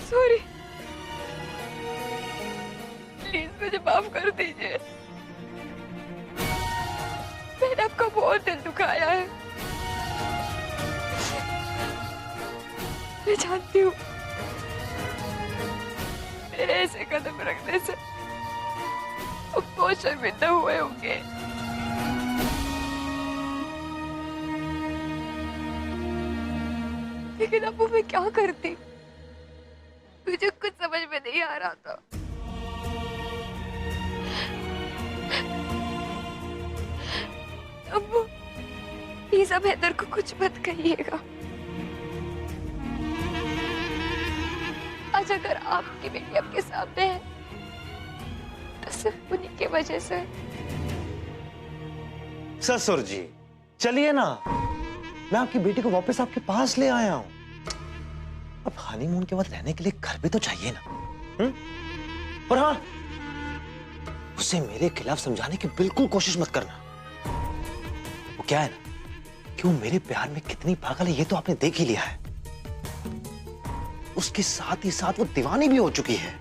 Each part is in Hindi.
सॉरी, प्लीज मुझे माफ कर दीजिए। मैंने आपका बहुत दिल दुखाया है। मैं जानती हूँ मेरे ऐसे कदम रखने से वो बहुत शर्मिंदा हुए होंगे। लेकिन अब मैं क्या करती, मुझे कुछ समझ में नहीं आ रहा था। अब प्लीज अब हैदर को कुछ मत कहिएगा। आज अगर आपकी बेटी आपके सामने है तो सिर्फ उन्हीं की वजह से। ससुर जी चलिए ना, मैं आपकी बेटी को वापस आपके पास ले आया हूं। अब हनीमून के बाद रहने के लिए घर भी तो चाहिए ना। और हाँ, उसे मेरे खिलाफ समझाने की बिल्कुल कोशिश मत करना। वो क्या है ना कि वो मेरे प्यार में कितनी पागल है ये तो आपने देख ही लिया है। उसके साथ ही साथ वो दीवानी भी हो चुकी है,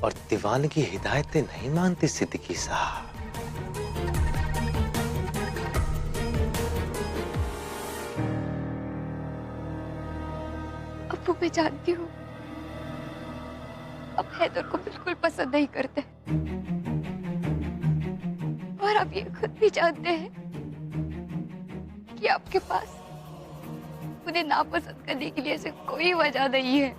और दीवाने की हिदायतें नहीं मानती सिद्दीकी साहब। अब मैं जानती हूँ अब हैदर को बिल्कुल पसंद नहीं करते, और आप ये खुद भी जानते हैं कि आपके पास उन्हें नापसंद करने के लिए ऐसे कोई वजह नहीं है।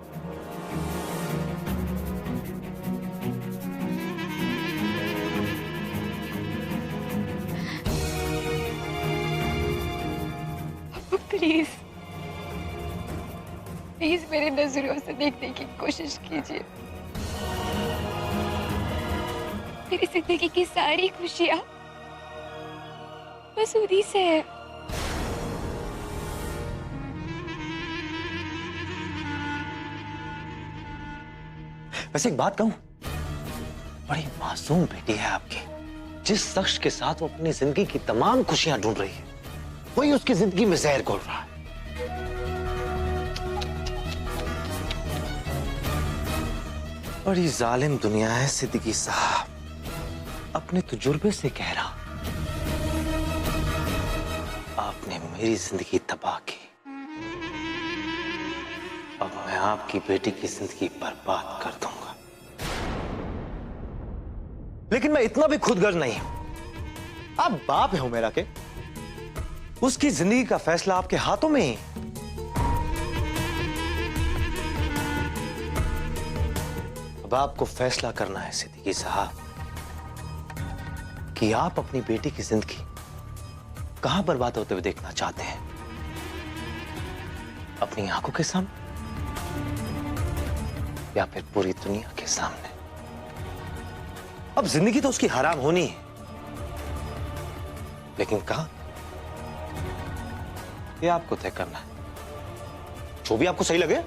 प्लीज प्लीज मेरे नजरों से देखने की कोशिश कीजिए। मेरी जिंदगी की सारी खुशियां बस उन्हीं से है। वैसे एक बात कहूं, बड़ी मासूम बेटी है आपकी। जिस शख्स के साथ वो अपनी जिंदगी की तमाम खुशियां ढूंढ रही है, वही उसकी जिंदगी में जहर घोल रहा है। बड़ी जालिम दुनिया है सिद्दीकी साहब, अपने तजुर्बे से कह रहा। आपने मेरी जिंदगी तबाह की, अब मैं आपकी बेटी की जिंदगी बर्बाद कर दूंगा। लेकिन मैं इतना भी खुदगर्ज नहीं हूं। आप बाप हो मेरा के, उसकी जिंदगी का फैसला आपके हाथों में ही। अब आपको फैसला करना है सिद्दीकी साहब कि आप अपनी बेटी की जिंदगी कहां बर्बाद होते हुए देखना चाहते हैं, अपनी आंखों के सामने या फिर पूरी दुनिया के सामने। अब जिंदगी तो उसकी हराम होनी है, लेकिन कहां, ये आपको तय करना है। जो भी आपको सही लगे।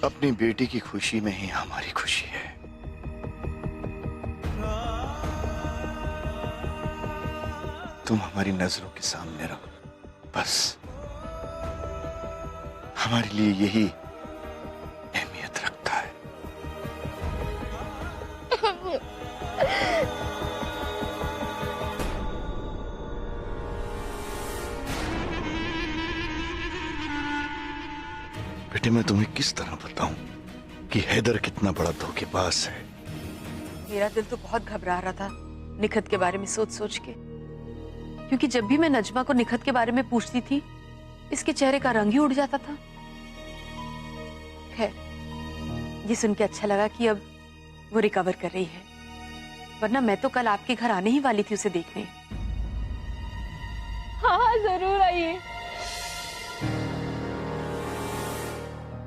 अपनी बेटी की खुशी में ही हमारी खुशी है। तुम हमारी नजरों के सामने रहो, बस हमारे लिए यही अहमियत रखता है। बेटे, मैं तुम्हें किस तरह बताऊं कि हैदर कितना बड़ा धोखेबाज है। मेरा दिल तो बहुत घबरा रहा था निखत के बारे में सोच सोच के, क्योंकि जब भी मैं नजमा को निखत के बारे में पूछती थी, इसके चेहरे का रंग ही उड़ जाता था। खैर, ये सुन के अच्छा लगा कि अब वो रिकवर कर रही है, वरना मैं तो कल आपके घर आने ही वाली थी उसे देखने। हाँ जरूर आइए,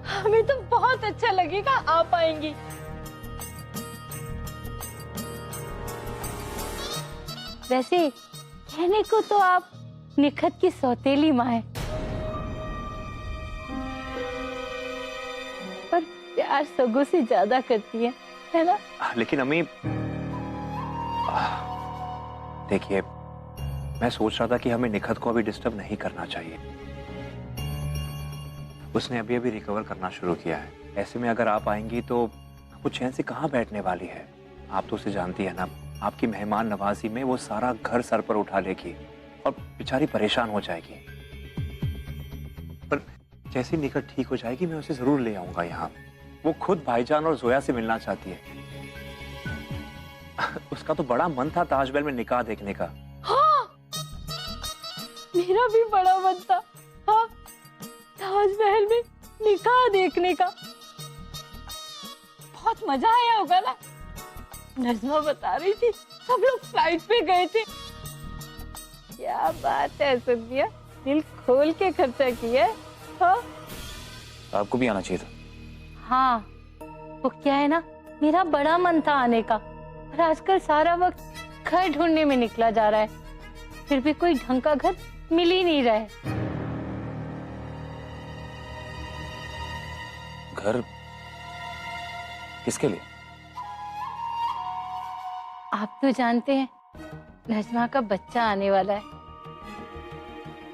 हमें तो बहुत अच्छा लगेगा आप आएंगी। वैसे कहने को तो आप निखत की सौतेली माँ है, पर प्यार सगों से ज्यादा करती है ना? लेकिन अम्मी देखिए, मैं सोच रहा था कि हमें निखत को अभी डिस्टर्ब नहीं करना चाहिए। उसने अभी अभी रिकवर करना शुरू किया है। ऐसे में अगर आप आएंगी तो वो चैन से कहाँ बैठने वाली है। आप तो उसे जानती है ना, आपकी मेहमान नवाजी में वो सारा घर सर पर उठा लेगी और बेचारी परेशान हो जाएगी। पर जैसे निखत ठीक हो जाएगी मैं उसे जरूर ले आऊंगा यहाँ। वो खुद भाईजान और जोया से मिलना चाहती है। उसका तो बड़ा मन था ताजमहल में निकाह देखने का। हाँ, मेरा भी बड़ा मन था। हाँ, ताजमहल में निकाह देखने का। बहुत मजा आया होगा ना? नज़्मा बता रही थी सब लोग फ्लाइट पे गए थे। क्या बात है सुनिया, दिल खोल के खर्चा किया है। हाँ? आपको भी आना चाहिए था। हाँ, वो क्या है ना, मेरा बड़ा मन था आने का, और आजकल सारा वक्त घर ढूंढने में निकला जा रहा है, फिर भी कोई ढंग का घर मिल ही नहीं रहा है। घर किसके लिए? आप तो जानते हैं नज़्मा का बच्चा आने वाला है,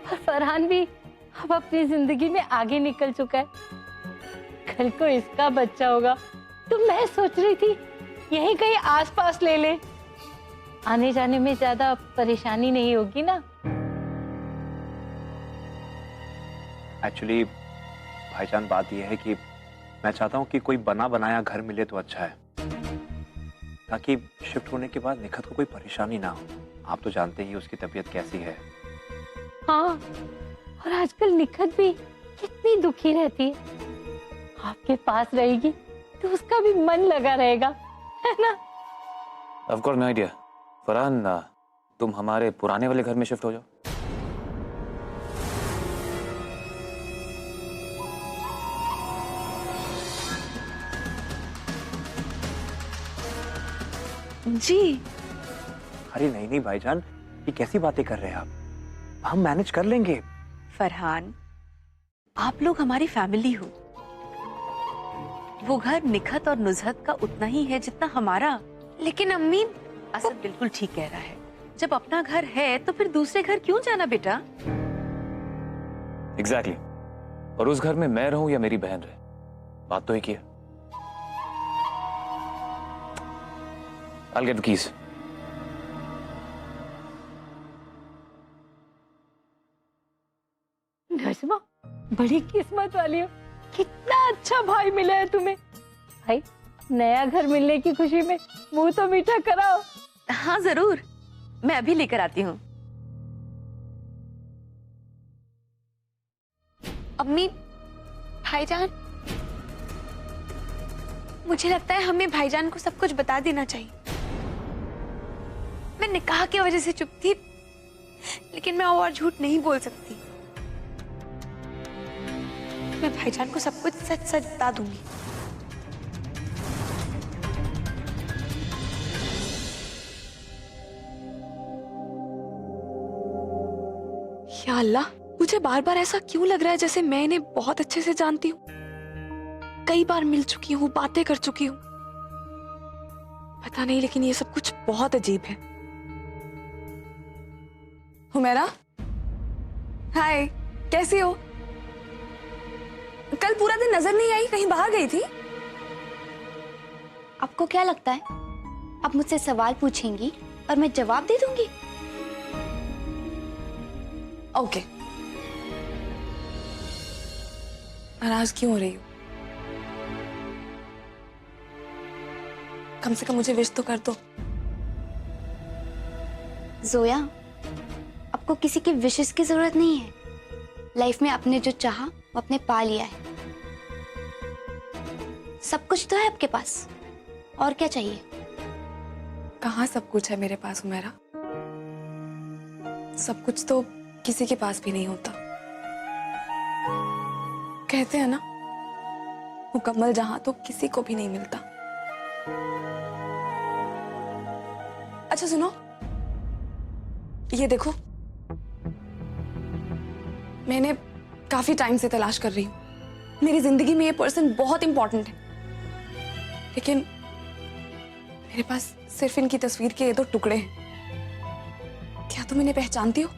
और फरहान भी अब अपनी जिंदगी में आगे निकल चुका है। कल को इसका बच्चा होगा तो मैं सोच रही थी यही कहीं आसपास ले ले, आने जाने में ज्यादा परेशानी नहीं होगी ना। एक्चुअली भाईजान बात यह है कि मैं चाहता हूँ कि कोई बना बनाया घर मिले तो अच्छा है, ताकि शिफ्ट होने के बाद निखत को कोई परेशानी ना हो। आप तो जानते ही उसकी तबीयत कैसी है। हाँ, और आजकल निखत भी कितनी दुखी रहती है। आपके पास रहेगी तो उसका भी मन लगा रहेगा, है ना? I've got an idea. Farhan, तुम हमारे पुराने वाले घर में शिफ्ट हो जाओ। जी अरे नहीं नहीं भाईजान, ये कैसी बातें कर रहे हैं आप? हम मैनेज कर लेंगे। फरहान, आप लोग हमारी फैमिली हो। वो घर निखत और नुजहत का उतना ही है जितना हमारा। लेकिन अम्मी, असद बिल्कुल ठीक कह रहा है। जब अपना घर है तो फिर दूसरे घर क्यों जाना बेटा? Exactly. और उस घर में मैं रहूं या मेरी बहन रहे, बात तो एक ही है। I'll get the keys. नज़्मा, बड़ी किस्मत वाली हो। कितना अच्छा भाई मिला है तुम्हें। भाई, नया घर मिलने की खुशी में मुंह तो मीठा कराओ। हाँ जरूर, मैं अभी लेकर आती हूँ। अम्मी, भाईजान, मुझे लगता है हमें भाईजान को सब कुछ बता देना चाहिए। मैं निकाह की वजह से चुप थी, लेकिन मैं और झूठ नहीं बोल सकती। मैं भाईजान को सब कुछ सच सच बता दूंगी। या अल्लाह, मुझे बार बार ऐसा क्यों लग रहा है जैसे मैं इन्हें बहुत अच्छे से जानती हूँ। कई बार मिल चुकी हूँ, बातें कर चुकी हूँ। पता नहीं, लेकिन ये सब कुछ बहुत अजीब है। हुमैरा, हाय, कैसी हो? कल पूरा दिन नजर नहीं आई, कहीं बाहर गई थी? आपको क्या लगता है आप मुझसे सवाल पूछेंगी और मैं जवाब दे दूंगी? ओके। नाराज क्यों हो रही हो? कम से कम मुझे विश तो कर दो। जोया, आपको किसी की विशेस की जरूरत नहीं है। लाइफ में आपने जो चाहा वो आपने पा लिया है। सब कुछ तो है आपके पास, और क्या चाहिए? कहाँ सब कुछ है मेरे पास हुमैरा? सब कुछ तो किसी के पास भी नहीं होता। कहते हैं ना, मुकम्मल जहां तो किसी को भी नहीं मिलता। अच्छा सुनो, ये देखो, मैंने काफी टाइम से तलाश कर रही हूँ। मेरी जिंदगी में ये पर्सन बहुत इंपॉर्टेंट है, लेकिन मेरे पास सिर्फ इनकी तस्वीर के ये 2 टुकड़े हैं। क्या तुम इन्हें पहचानती हो?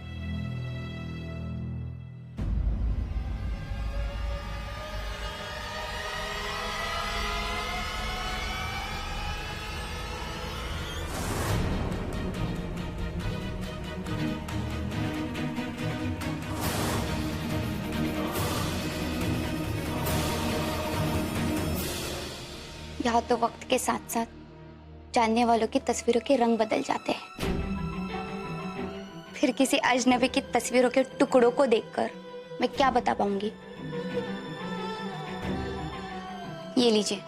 यहाँ तो वक्त के साथ साथ जानने वालों की तस्वीरों के रंग बदल जाते हैं। फिर किसी अजनबी की तस्वीरों के टुकड़ों को देखकर मैं क्या बता पाऊंगी? ये लीजिए,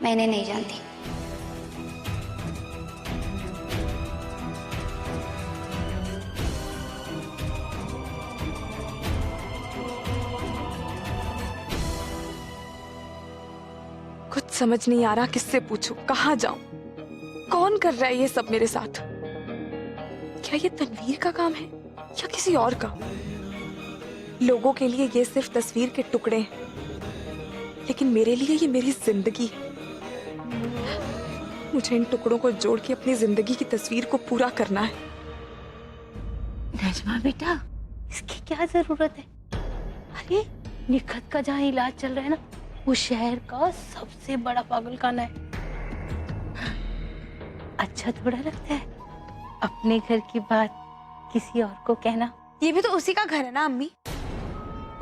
मैं इन्हें नहीं जानती। कुछ समझ नहीं आ रहा, किससे पूछूं, कहाँ जाऊं, कौन कर रहा है ये सब मेरे साथ? क्या ये तनवीर का काम है या किसी और का? लोगों के लिए ये सिर्फ तस्वीर के टुकड़े हैं, लेकिन मेरे लिए ये मेरी जिंदगी है। मुझे इन टुकड़ों को जोड़ के अपनी जिंदगी की तस्वीर को पूरा करना है। नजमा बेटा, इसकी क्या जरूरत है? अरे निखत का जहाँ इलाज चल रहा है ना, वो शहर का सबसे बड़ा पागलखाना है। अच्छा थोड़ा लगता है अपने घर की बात किसी और को कहना। ये भी तो उसी का घर है ना अम्मी।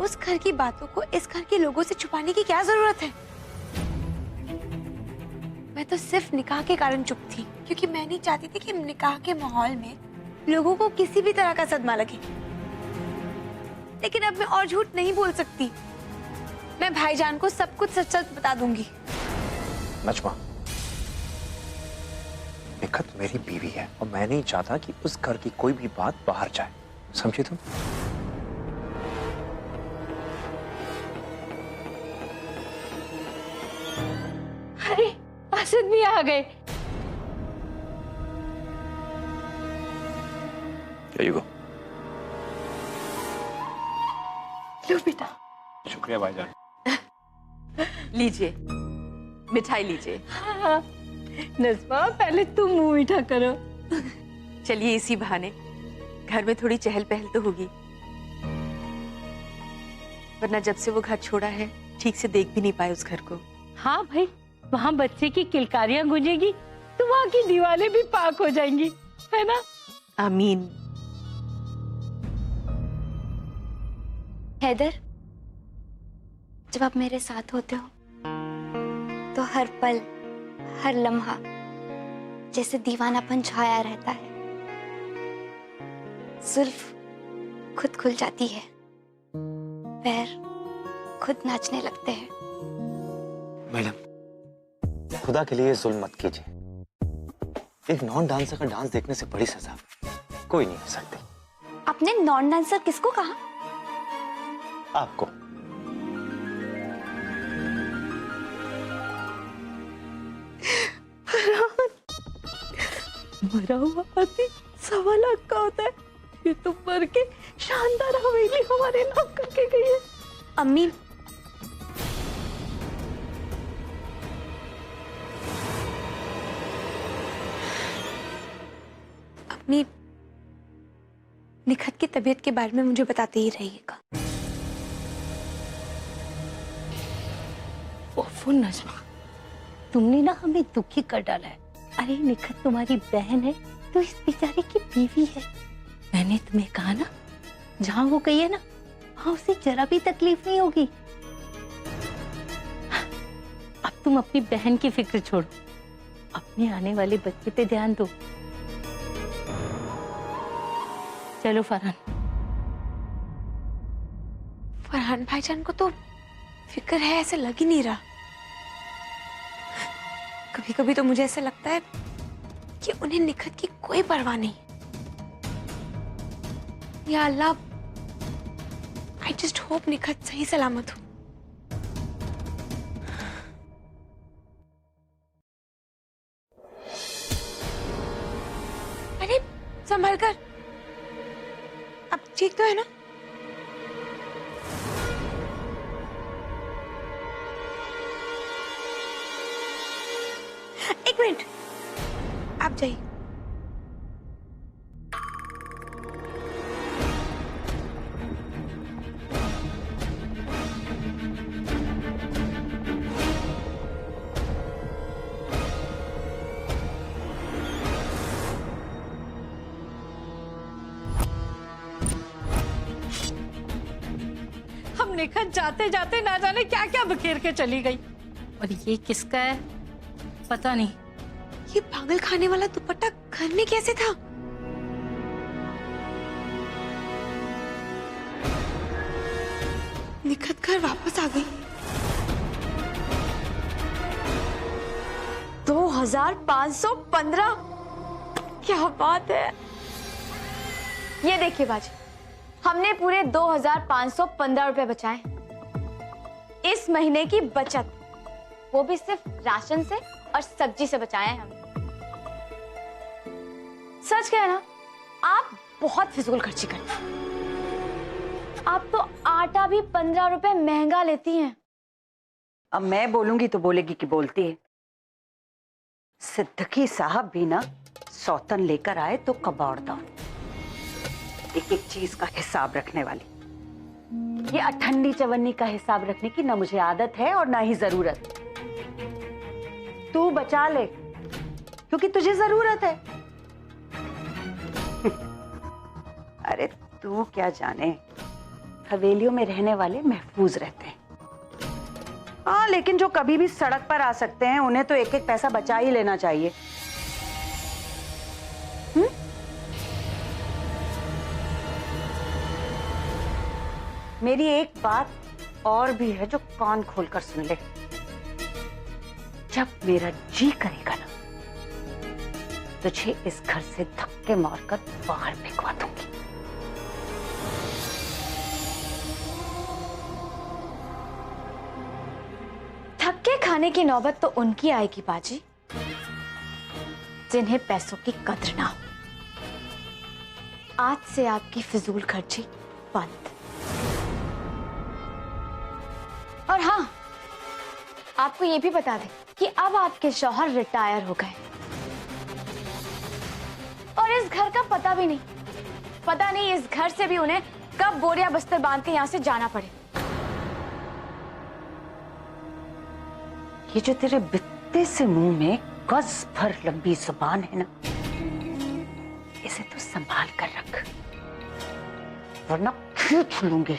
उस घर की बातों को इस घर के लोगों से छुपाने की क्या जरूरत है? मैं तो सिर्फ निकाह के कारण चुप थी, क्योंकि मैं नहीं चाहती थी कि निकाह के माहौल में लोगों को किसी भी तरह का सदमा लगे। लेकिन अब मैं और झूठ नहीं बोल सकती। मैं भाईजान को सब कुछ सच सच बता दूंगी। नजमा, निखत मेरी बीवी है और मैं नहीं चाहता कि उस घर की कोई भी बात बाहर जाए, समझी तुम? अरे असद भी आ गए। There you go. लो बेटा। शुक्रिया भाईजान। लीजिए, मिठाई लीजिए। हाँ, नज़्मा पहले तुम मुंह मीठा करो। चलिए, इसी बहाने घर में थोड़ी चहल पहल तो होगी, वरना जब से वो घर छोड़ा है ठीक से देख भी नहीं पाए उस घर को। हाँ भाई, वहाँ बच्चे की किलकारियां गूंजेगी तो वहाँ की दीवारें भी पाक हो जाएंगी, है ना? आमीन। हैदर, जब आप मेरे साथ होते हो तो हर पल, हर लम्हा जैसे दीवानापन छाया रहता है। जुल्फ खुद खुल जाती है, पैर खुद नाचने लगते हैं। मैडम, खुदा के लिए जुल्म मत कीजिए। एक नॉन डांसर का डांस देखने से बड़ी सजा कोई नहीं हो सकती। आपने नॉन डांसर किसको कहा? आपको। मरा हुआ हाथी 1.25 लाख का होता है। ये तो मर के शानदार हवेली हमारे नाम करके गई है। अम्मी, अम्मी, निखत की तबीयत के बारे में मुझे बताते ही रहिएगा। ओफो नज़्मा, तुमने ना हमें दुखी कर डाला है। अरे निखत तुम्हारी बहन है तो इस बेचारे की बीवी है। मैंने तुम्हें कहा ना, जहाँ वो गई है ना वहाँ उसे जरा भी तकलीफ नहीं होगी। अब तुम अपनी बहन की फिक्र छोड़ो, अपने आने वाले बच्चे पे ध्यान दो। चलो फरहान। फरहान भाईजान को तो फिक्र है ऐसे लग ही नहीं रहा। कभी कभी तो मुझे ऐसा लगता है कि उन्हें निखत की कोई परवाह नहीं। या अल्लाह, आई जस्ट होप निखत सही सलामत हो। संभल कर। अब ठीक तो है ना? एक मिनट, आप जाइए। हम निखत जाते जाते ना जाने क्या क्या बखेर के चली गई। और ये किसका है पता नहीं। ये पागल खाने वाला दुपट्टा घर में कैसे था? निखत घर वापस आ गई। 2515। क्या बात है। ये देखिए बाजी, हमने पूरे 2515 रुपए बचाए इस महीने की बचत, वो भी सिर्फ राशन से और सब्जी से बचाए हैं हमने। सच कह ना, आप बहुत फिजूल खर्ची करते हैं। आप तो आटा भी 15 रुपए महंगा लेती हैं। अब मैं बोलूंगी तो बोलेगी कि बोलती है। सिद्दीकी साहब भी ना सौतन लेकर आए तो कबाड़दार, एक एक चीज का हिसाब रखने वाली। ये अठन्नी चवन्नी का हिसाब रखने की ना मुझे आदत है और ना ही जरूरत। तू बचा ले क्योंकि तुझे जरूरत है। अरे तू क्या जाने, हवेलियों में रहने वाले महफूज रहते हैं। हाँ, लेकिन जो कभी भी सड़क पर आ सकते हैं उन्हें तो एक एक पैसा बचा ही लेना चाहिए। मेरी एक बात और भी है जो कान खोलकर सुन ले। जब मेरा जी करेगा ना, तुझे इस घर से धक्के मारकर बाहर फेंकवा दूंगी। धक्के खाने की नौबत तो उनकी आएगी बाजी, जिन्हें पैसों की कद्र ना हो। आज से आपकी फिजूल खर्ची बंद। और हाँ, आपको ये भी बता दें कि अब आपके शौहर रिटायर हो गए और इस घर का पता भी नहीं। पता नहीं इस घर से भी उन्हें कब बोरिया बस्तर बांध के यहां से जाना पड़े। ये जो तेरे बित्ते से मुंह में गज भर लंबी जुबान है ना, इसे तो संभाल कर रख, वरना खींच लूंगी।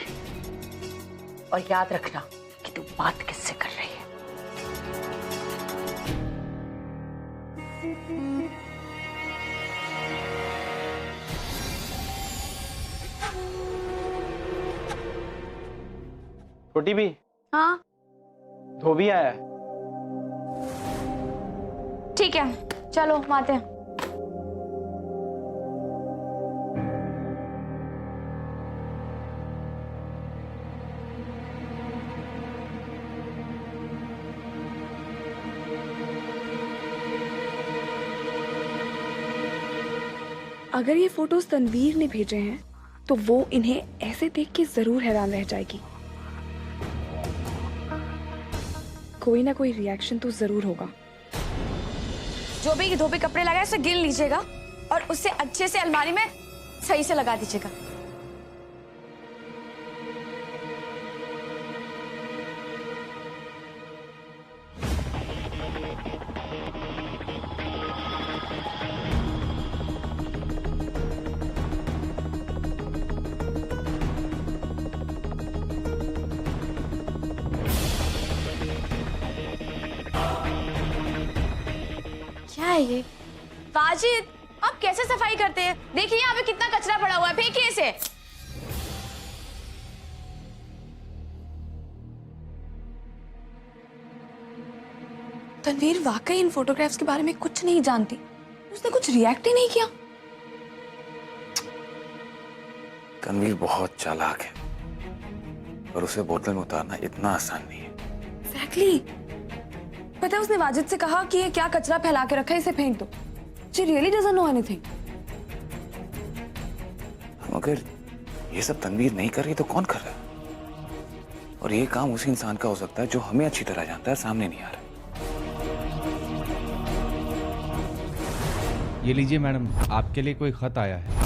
और याद रखना कि तू बात किससे कर रही है। छोटी भी, हाँ धोबी आया है। ठीक है, चलो आते हैं। अगर ये फोटोज तनवीर ने भेजे हैं तो वो इन्हें ऐसे देख के जरूर हैरान रह जाएगी। कोई ना कोई रिएक्शन तो जरूर होगा। जो भी धोबी कपड़े लगाए उसे गिन लीजिएगा और उसे अच्छे से अलमारी में सही से लगा दीजिएगा। क्या है ये? वाजिद, आप कैसे सफाई करते हैं? देखिए यहाँ पे कितना कचरा पड़ा हुआ है, फेंकिए इसे। तनवीर वाकई इन फोटोग्राफ्स के बारे में कुछ नहीं जानती। उसने कुछ रिएक्ट ही नहीं किया। तनवीर बहुत चालाक है और उसे बोतल में उतारना इतना आसान नहीं है। Exactly. पता है उसने वाजिद से कहा कि ये क्या कचरा फैला के रखा है, इसे फेंक दो। She really doesn't know anything. मगर ये सब तनवीर नहीं कर रही तो कौन कर रहा है? और ये काम उसी इंसान का हो सकता है जो हमें अच्छी तरह जानता है, सामने नहीं आ रहा। ये लीजिए मैडम, आपके लिए कोई खत आया है।